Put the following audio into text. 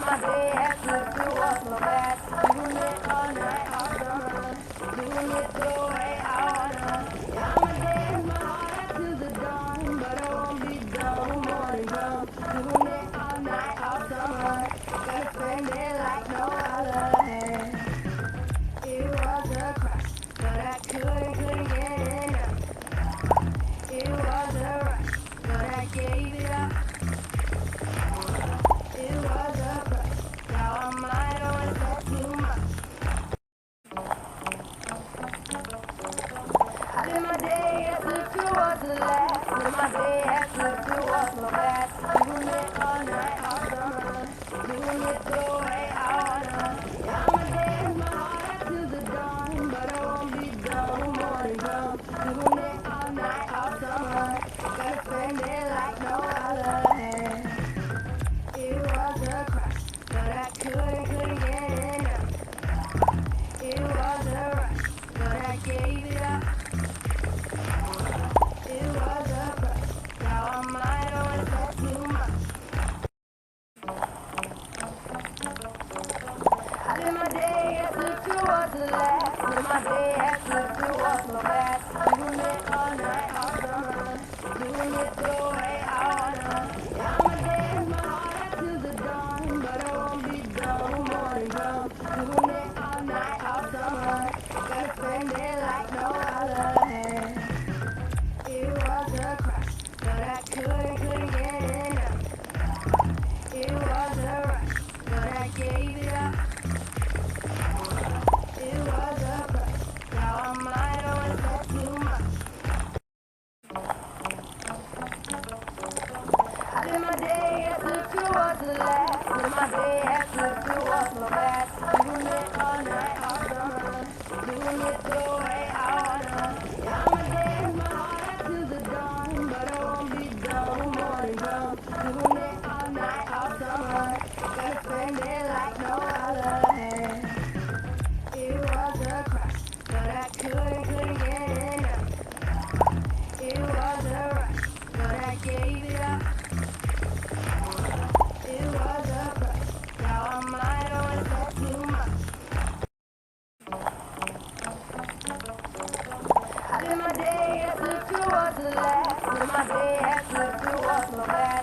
my day has slipped towards my back. Doing it all night, all summer. Doing it the way I wanna. Yeah, I'ma dance my heart out to the dawn, but I won't be done when morning comes. Doing it all night, all summer. Gonna spend it like no other. It was a crush, but I couldn't get enough. It was a rush, but I gave it up. It was a crush, now I might have said too much. I did my day as if it was the last. Did my day as if it was my last. Doing it all night, all summer. Doing it the way I wanna. Yeah, I'ma dance my heart out to the dawn, but I won't be done when morning comes. Doing it all night, all summer. Gonna spend it like no other. It was a crush, but I couldn't get enough. It was a rush, but I gave it up. It was a crush, now I might have said too much. I did my day as if it was the last. Did my day as if it was my last. Doing it all night, all summer. Doing it the way I wanna. Yeah, I'ma dance my heart out to the dawn, but I won't be done when morning comes. Doing it all night, all summer. Gonna spend it like no other. It was a crush, but I couldn't get enough. It was a rush, but I gave it up. It was a crush, now I might have said too much. I did my day as if it was the last. Did my day as if it was my last. Doing it all night, all summer. Doing it the way I wanna. Yeah, I'ma dance my heart out to the dawn, but I won't be done when morning comes. Doing it all night, all summer. Gonna spend it like no other. It was a crush, but I couldn't get enough. It was a rush, but I gave it up. It was a crush, now I might have said too much. I did my day as if it was the last. Did my day as if it was my last.